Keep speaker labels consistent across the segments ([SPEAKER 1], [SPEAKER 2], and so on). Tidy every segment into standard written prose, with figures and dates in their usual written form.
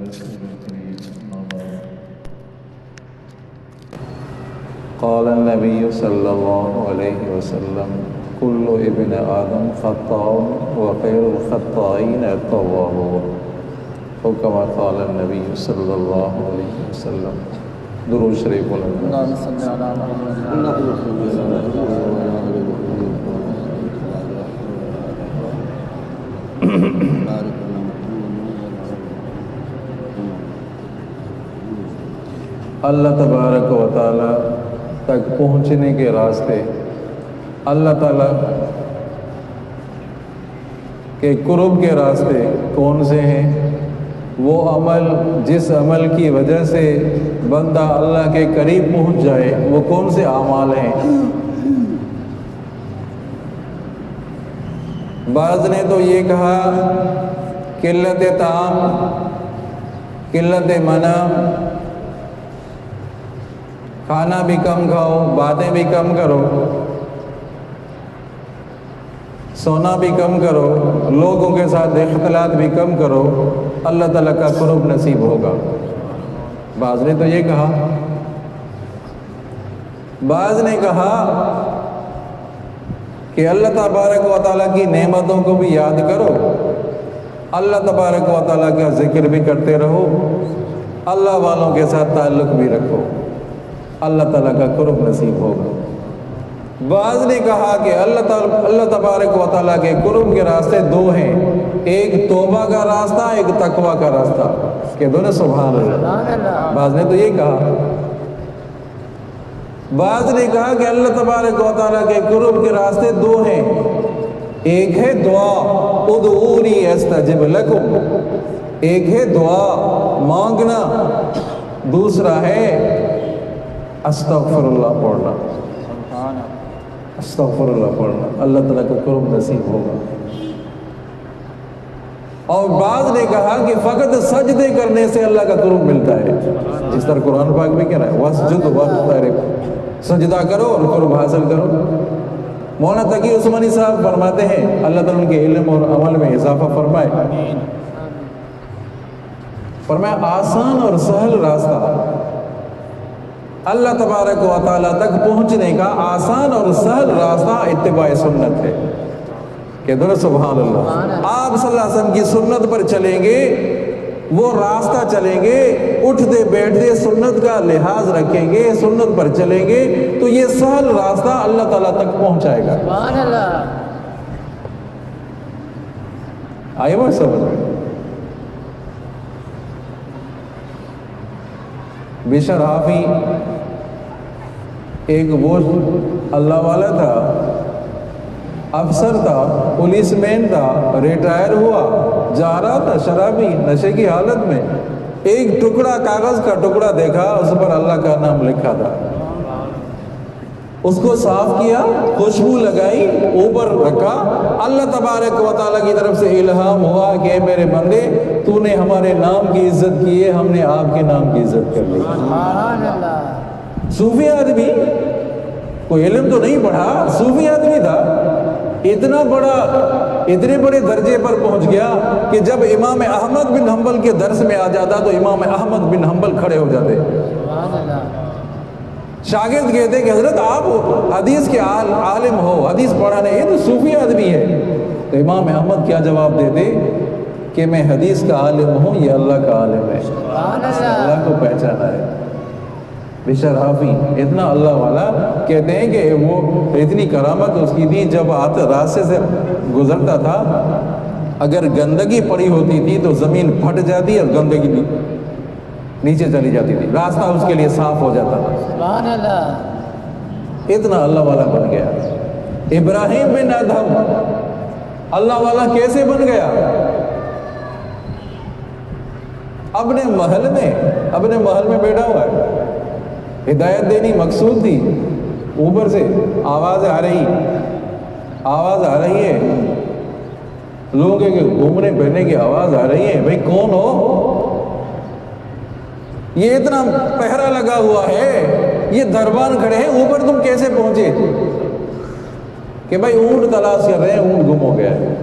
[SPEAKER 1] رسول الكريم أما بعد قال النبي صلى الله عليه وسلم كل ابن آدم خطاء وخير الخطائين التوابون أو كما قال النبي صلى الله عليه وسلم درود شریف
[SPEAKER 2] اللهم صل على محمد
[SPEAKER 1] اللہ تبارک و تعالی تک پہنچنے کے راستے اللہ تعالیٰ کے قرب کے راستے کون سے ہیں؟ وہ عمل جس عمل کی وجہ سے بندہ اللہ کے قریب پہنچ جائے وہ کون سے اعمال ہیں؟ بعض نے تو یہ کہا قلت طعام، قلت منام، کھانا بھی کم کھاؤ، باتیں بھی کم کرو، سونا بھی کم کرو، لوگوں کے ساتھ اختلاط بھی کم کرو، اللہ تعالیٰ کا قرب نصیب ہوگا۔ بعض نے تو یہ کہا، بعض نے کہا کہ اللہ تبارک و تعالیٰ کی نعمتوں کو بھی یاد کرو، اللہ تبارک و تعالیٰ کا ذکر بھی کرتے رہو، اللہ والوں کے ساتھ تعلق بھی رکھو، اللہ تعالیٰ کا قرب نصیب ہوگا۔ بعض نے کہا کہ اللہ تبارک و تعالیٰ کے قرب کے راستے دو ہیں، ایک توبہ کا راستہ، ایک تقویٰ کا راستہ، کہ دونوں سبحان اللہ۔ بعض نے تو یہ کہا، بعض نے کہا کہ اللہ تبارک و تعالیٰ کے قرب کے راستے دو ہیں، ایک ہے دعا ادعونی استجب لکم، ایک ہے دعا مانگنا، دوسرا ہے استغفر اللہ پڑھنا، استغفر اللہ پڑھنا، اللہ تعالیٰ کا قرب نصیب ہوگا۔ اور بعض نے کہا کہ فقط سجدے کرنے سے اللہ کا قرب ملتا ہے، جس طرح قرآن پاک میں کہہ رہا ہے وَاسْجُدْ وَاقْتَرِب، سجدہ کرو اور قرب حاصل کرو۔ مولانا تقی عثمانی صاحب فرماتے ہیں اللہ تعالیٰ ان کے علم اور عمل میں اضافہ فرمائے، فرمایا آسان اور سہل راستہ اللہ تبارک و تعالیٰ تک پہنچنے کا آسان اور سہل راستہ اتباع سنت ہے، کہ درست سبحان اللہ۔ آپ صلی اللہ علیہ وسلم کی سنت پر چلیں گے، وہ راستہ چلیں گے، اٹھتے بیٹھتے سنت کا لحاظ رکھیں گے، سنت پر چلیں گے تو یہ سہل راستہ اللہ تعالیٰ تک پہنچائے گا۔
[SPEAKER 2] سبحان اللہ۔
[SPEAKER 1] آئے وہ سمجھ میں؟ بشر حافی ایک وہ اللہ والا تھا، افسر تھا، پولیس مین تھا، ریٹائر ہوا، جا رہا تھا شرابی نشے کی حالت میں، ایک ٹکڑا کاغذ کا ٹکڑا دیکھا، اس پر اللہ کا نام لکھا تھا، اس کو صاف کیا، خوشبو لگائی، اوپر رکھا، اللہ تبارک و تعالیٰ کی طرف سے الہام ہوا کہ اے میرے بندے تو نے ہمارے نام کی عزت کی ہے، ہم نے آپ کے نام کی عزت کر لی۔
[SPEAKER 2] سبحان اللہ۔
[SPEAKER 1] صوفی آدمی، کوئی علم تو نہیں پڑھا، صوفی آدمی تھا، اتنا بڑا، اتنے بڑے درجے پر پہنچ گیا کہ جب امام احمد بن حنبل کے درس میں آ جاتا تو امام احمد بن حنبل کھڑے ہو جاتے۔
[SPEAKER 2] سبحان اللہ۔
[SPEAKER 1] شاگرد کہتے کہ حضرت آپ حدیث کے عالم ہو، حدیث پڑھانے، یہ تو صوفی آدمی ہے۔ تو امام احمد کیا جواب دیتے کہ میں حدیث کا عالم ہوں، یہ اللہ کا عالم ہے، اللہ کو پہچانا ہے۔ بشر حافی اتنا اللہ والا، کہتے ہیں کہ وہ اتنی کرامت اس کی تھی، جب راستے سے گزرتا تھا اگر گندگی پڑی ہوتی تھی تو زمین پھٹ جاتی اور گندگی بھی نیچے چلی جاتی تھی، راستہ اس کے لیے صاف ہو جاتا تھا۔
[SPEAKER 2] سبحان اللہ۔
[SPEAKER 1] اتنا اللہ والا بن گیا۔ ابراہیم بن ادہم اللہ والا کیسے بن گیا؟ اپنے محل میں بیٹھا ہوا ہے، ہدایت دینی مقصود تھی، اوپر سے آواز آ رہی ہے، لوگوں کے گھومنے پھرنے کی آواز آ رہی ہے، بھائی کون ہو؟ یہ اتنا پہرا لگا ہوا ہے، یہ دربان کھڑے ہیں، اوپر تم کیسے پہنچے؟ کہ بھائی اونٹ تلاش کر رہے ہیں، اونٹ گم ہو گیا ہے،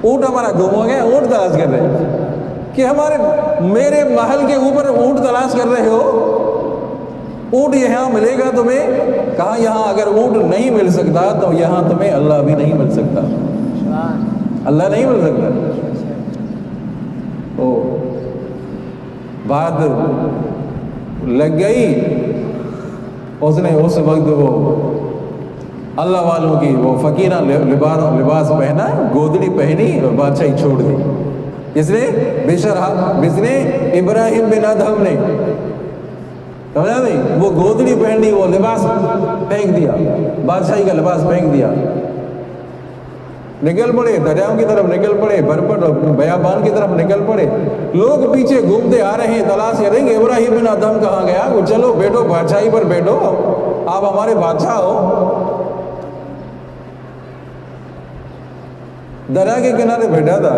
[SPEAKER 1] اونٹ ہمارا گم ہو گیا، اونٹ تلاش کر رہے ہیں۔ کہ میرے محل کے اوپر اونٹ تلاش کر رہے ہو؟ اونٹ یہاں ملے گا تمہیں؟ کہا یہاں اگر اونٹ نہیں مل سکتا تو یہاں تمہیں اللہ بھی نہیں مل سکتا، اللہ نہیں مل سکتا۔ بات لگ گئی، اس نے اس وقت وہ اللہ والوں کی وہ فقیرہ لباس پہنا، گودڑی پہنی اور بادشاہی چھوڑ دی۔ اس نے ابراہیم بن ادہم نے سمجھا نہیں، وہ گودڑی پہنی، وہ لباس پھینک دیا، بادشاہی کا لباس پھینک دیا، نکل پڑے دریاؤں کی طرف، نکل پڑے بربٹ بیابان کی طرف نکل پڑے۔ لوگ پیچھے گھومتے آ رہے ہیں، تلاش کریں گے ابراہیم بن ادہم کہاں گیا؟ وہ چلو بیٹھو، بادشاہی پر بیٹھو، آپ ہمارے بادشاہ ہو۔ دریا کے کنارے بیٹھا تھا،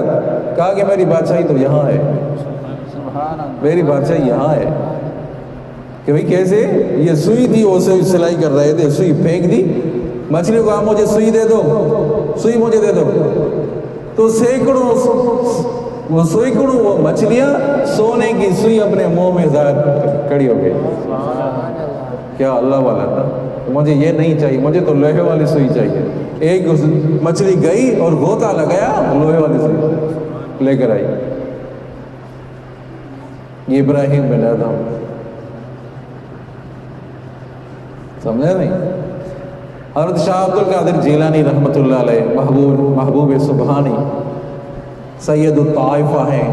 [SPEAKER 1] کہا کہ میری بادشاہی تو یہاں ہے، میری بادشاہی یہاں ہے۔ کہ بھئی کیسے؟ یہ سوئی تھی، وہ سلائی کر رہے تھے، سوئی پھینک دی، مچھلی کو کہا مجھے سوئی دے دو، سوئی مجھے دے دو، تو سینکڑوں وہ مچھلیاں سونے کی سوئی اپنے منہ میں ظاہر کھڑی ہو گئی۔ کیا اللہ والا تھا، مجھے یہ نہیں چاہیے، مجھے تو لوہے والی سوئی چاہیے۔ ایک مچھلی گئی اور غوطہ لگایا، لوہے والی سوئی لے کر آئی۔ یہ ابراہیم بن ادہم، سمجھا نہیں؟ حضرت شاہ عبد القادر جیلانی رحمۃ اللہ علیہ، محبوب سبحانی، سید الطائفہ ہیں،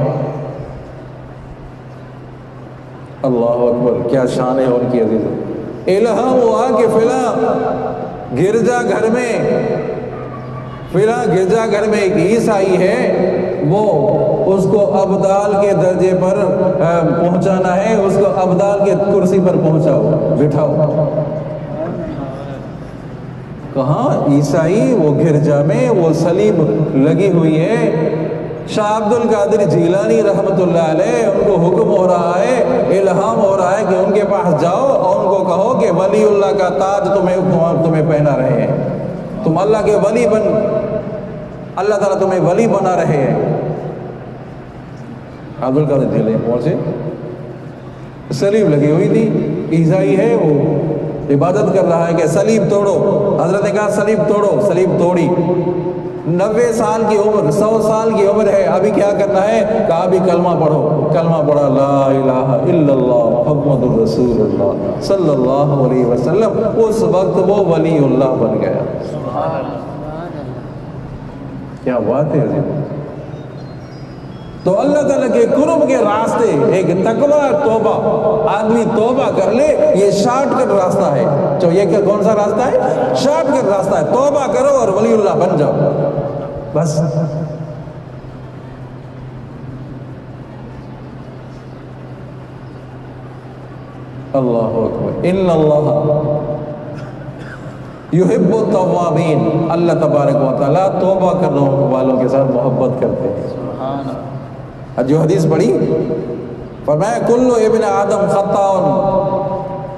[SPEAKER 1] اللہ اکبر، کیا شان ہے ان کی عزیزوں۔ الہام ہوا کہ فلاں گرجا گھر میں ایک عیسائی ہے، وہ اس کو ابدال کے درجے پر پہنچانا ہے، اس کو ابدال کے کرسی پر پہنچاؤ، بٹھاؤ۔ کہاں؟ عیسائی، وہ گرجا میں وہ صلیب لگی ہوئی ہے۔ شاہ عبد القادر جیلانی رحمۃ اللہ علیہ، ان کو حکم ہو رہا ہے، الہام ہو رہا ہے کہ ان کے پاس جاؤ اور ان کو کہو کہ ولی اللہ کا تاج تمہیں پہنا رہے ہیں، تم اللہ کے ولی اللہ تعالیٰ تمہیں ولی بنا رہے ہیں۔ عبد القادر جیلانی پہنچے، صلیب لگی ہوئی تھی، عیسائی ہے، وہ عبادت کر رہا ہے کہ صلیب توڑو۔ حضرت نے کہا صلیب توڑو، صلیب توڑی۔ 90 سال کی عمر، 100 سال کی عمر ہے، ابھی کیا کرنا ہے؟ کہا ابھی کلمہ پڑھو۔ کلمہ پڑھا، لا الہ الا اللہ محمد الرسول اللہ صلی اللہ علیہ وسلم۔ اس وقت وہ ولی اللہ بن گیا۔ کیا بات ہے عزیز۔ تو اللہ تعالیٰ کے قرب کے راستے، ایک تقوی توبہ، آدمی توبہ کر لے، یہ شارٹ کٹ راستہ ہے۔ تو یہ کون سا راستہ ہے؟ شارٹ کٹ راستہ ہے۔ توبہ کرو اور ولی اللہ بن جاؤ، بس۔ اللہ اکبر، ان اللہ یحب التوابین، اللہ تبارک و تعالیٰ توبہ کرنے والوں کے ساتھ محبت کرتے ہیں۔ جو حدیث پڑھی، فرمایا کل ابن آدم خطاء،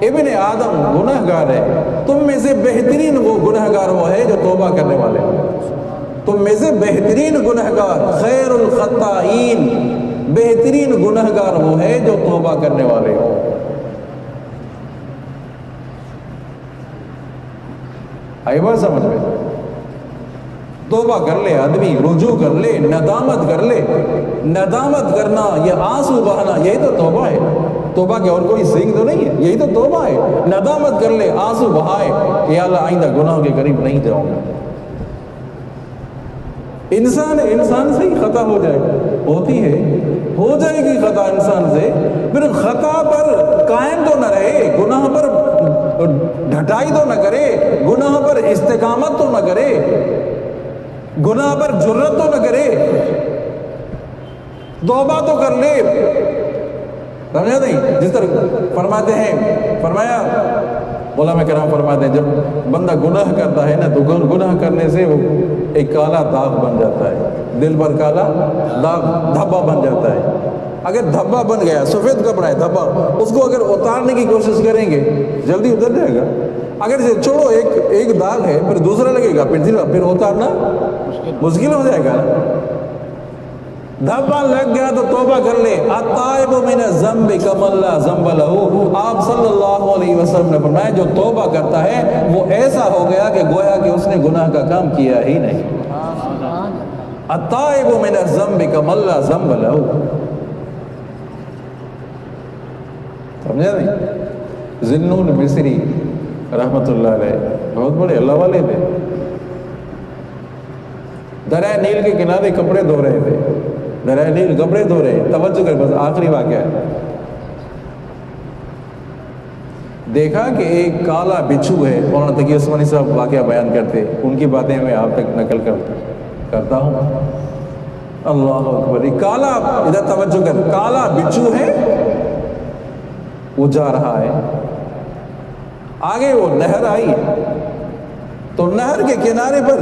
[SPEAKER 1] ابن آدم گناہ گار ہے، تم میں سے بہترین وہ گناہ گار وہ ہے جو توبہ کرنے والے ہیں۔ تم میں سے بہترین گناہ گار، خیر الخطائین، بہترین گناہ گار وہ ہے جو توبہ کرنے والے ہو۔ آئی بات سمجھ میں؟ توبہ کر لے آدمی، رجوع کر لے، ندامت کر لے۔ ندامت کرنا، یہ آنسو بہانا، یہی تو توبہ ہے۔ توبہ کے اور کوئی سینگ تو نہیں ہے، یہی تو توبہ ہے۔ ندامت کر لے، آنسو بہائے کہ یا اللہ آئندہ گناہوں کے قریب نہیں جاؤں گا۔ انسان سے ہی خطا ہو جائے، ہوتی ہے، ہو جائے گی خطا انسان سے، پھر خطا پر قائم تو نہ رہے، گناہ پر ڈھٹائی تو نہ کرے، گناہ پر استقامت تو نہ کرے، گناہ پر جرت تو نہ کرے، توبہ تو کر لے۔ سمجھا نہیں؟ جس طرح فرماتے ہیں، فرمایا علماء کرام فرماتے ہیں، جب بندہ گناہ کرتا ہے نا تو گناہ کرنے سے وہ ایک کالا داغ بن جاتا ہے، دل پر کالا داغ، دھبا بن جاتا ہے۔ اگر دھبا بن گیا، سفید کپڑا ہے دھبا، اس کو اگر اتارنے کی کوشش کریں گے جلدی اتر جائے گا۔ اگر چھوڑو ایک داغ ہے، پھر دوسرا لگے گا، پھر اتارنا مشکل ہو جائے گا۔ دھبا لگ گیا تو توبہ کر لے. التائب من الذنب کمن لا ذنب له. آپ صلی اللہ علیہ وسلم نے فرمایا جو توبہ کرتا ہے وہ ایسا ہو گیا کہ گویا کہ اس نے گناہ کا کام کیا ہی نہیں. التائب من الذنب کمن لا ذنب له. سمجھا نہیں؟ ذنون مصری رحمت اللہ علیہ بہت بڑے اللہ والے تھے. دریا نیل کے کنارے کپڑے دھو رہے تھے. دریا نیل کپڑے دھو رہے. توجہ کر, بس آخری واقعہ ہے. دیکھا کہ ایک کالا بچھو ہے. مولانا تقی عثمانی صاحب واقعہ بیان کرتے, ان کی باتیں میں آپ تک نقل کرتا ہوں. اللہ اکبر. کالا, ادھر توجہ کر, کالا بچھو ہے, وہ جا رہا ہے. آگے وہ نہر آئی تو نہر کے کنارے پر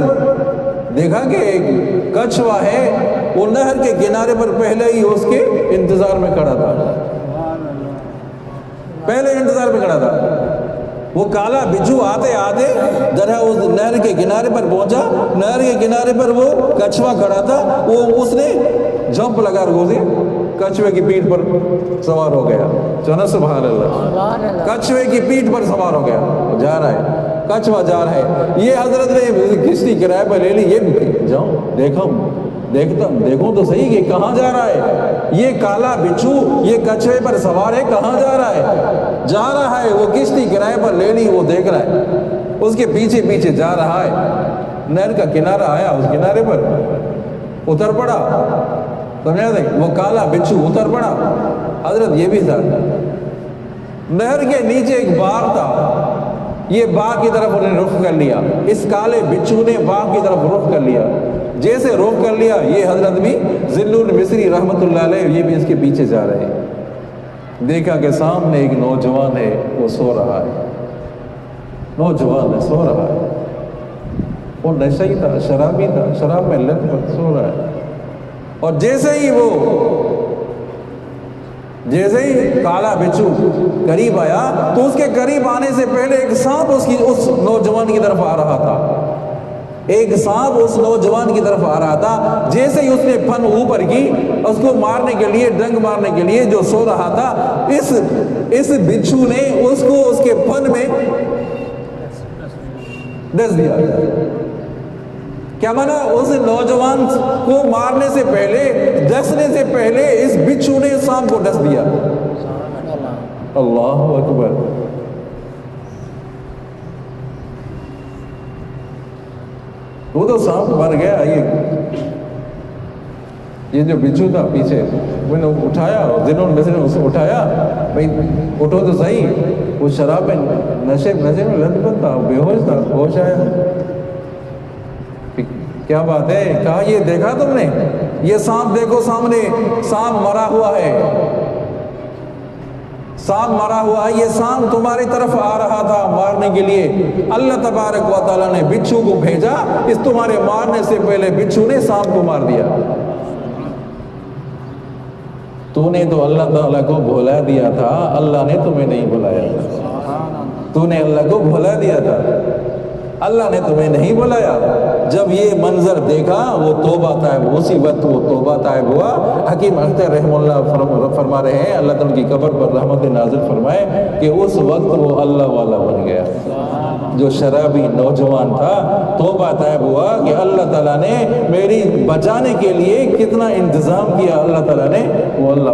[SPEAKER 1] دیکھا کہ ایک کچھوا ہے, وہ نہر کے کنارے پر پہلے ہی اس کے انتظار میں کھڑا تھا. پہلے انتظار میں کھڑا تھا. وہ کالا بچھو آتے آتے ذرا اس نہر کے کنارے پر پہنچا. نہر کے کنارے پر وہ کچھوا کھڑا تھا. وہ اس نے جمپ لگا روزے کچھوے کی پیٹھ پر سوار ہو گیا. چلو سبحان اللہ. کچھوے کی پیٹھ پر سوار ہو گیا, جا رہا ہے, کچھوا جا رہا ہے. یہ حضرت نے کشتی کرائے پر لے لی. یہ جاؤں دیکھوں تو صحیح کہ کہاں جا رہا ہے. یہ کالا بچھو یہ کچھوے پر سوار ہے, کہاں جا رہا ہے. جا رہا ہے, وہ کشتی کرائے پر لے لی, وہ دیکھ رہا ہے, اس کے پیچھے پیچھے جا رہا ہے. نہر کا کنارہ آیا, اس کنارے پر اتر پڑا. سمجھا نہیں؟ وہ کالا بچھو اتر پڑا. حضرت یہ بھی تھا. نہر کے نیچے ایک باغ تھا. یہ باغ کی طرف انہیں رخ کر لیا. اس کالے بچھو نے باغ کی طرف رخ کر لیا. جیسے رخ کر لیا, یہ حضرت بھی ذنون مصری رحمت اللہ علیہ, یہ بھی اس کے پیچھے جا رہے ہیں. دیکھا کہ سامنے ایک نوجوان ہے, وہ سو رہا ہے. نوجوان ہے, سو رہا ہے. وہ نشئی تھا, شرابی تھا, شراب میں لت پر سو رہا ہے. اور جیسے ہی کالا بچھو قریب آیا تو اس کے قریب آنے سے پہلے ایک سانپ اس نوجوان کی طرف آ رہا تھا. ایک سانپ اس نوجوان کی طرف آ رہا تھا. جیسے ہی اس نے پھن اوپر کی, اس کو مارنے کے لیے, ڈنگ مارنے کے لیے, جو سو رہا تھا, اس بچھو نے اس کو اس کے پھن میں ڈس دیا. کیا مانا, اس نوجوان کو مارنے سے پہلے, ڈسنے سے پہلے اس بچھو نے سانپ کو ڈس دیا. اللہ اکبر. وہ تو سانپ مر گیا. یہ جو بچھو تھا پیچھے, وہ نے اٹھایا, جنہوں نے اسے اٹھایا, بھائی اٹھو تو صحیح. وہ شراب میں نشے میں لت پت تھا, بے ہوش تھا, ہوش آیا. کیا بات ہے, کہا یہ دیکھا تم نے, یہ سانپ دیکھو سامنے, سانپ مرا ہوا ہے, سانپ مرا ہوا ہے. یہ سانپ تمہاری طرف آ رہا تھا مارنے کے لیے. اللہ تبارک و تعالیٰ نے بچھو کو بھیجا, اس تمہارے مارنے سے پہلے بچھو نے سانپ کو مار دیا. تو نے تو اللہ تعالیٰ کو بھلا دیا تھا, اللہ نے تمہیں نہیں بلایا. تو نے اللہ کو بھلا دیا تھا, اللہ نے تمہیں نہیں بلایا. جب یہ منظر دیکھا وہ توبہ طائب, اسی وقت وہ توبہ طائب ہوا. حکیم اختر رحم اللہ فرما رہے ہیں, اللہ تعالیٰ کی قبر پر رحمت نازل فرمائے, کہ اس وقت وہ اللہ والا بن گیا. جو شرابی نوجوان تھا توبہ طائب ہوا کہ اللہ تعالیٰ نے میری بچانے کے لیے کتنا انتظام کیا. اللہ تعالیٰ نے وہ اللہ والا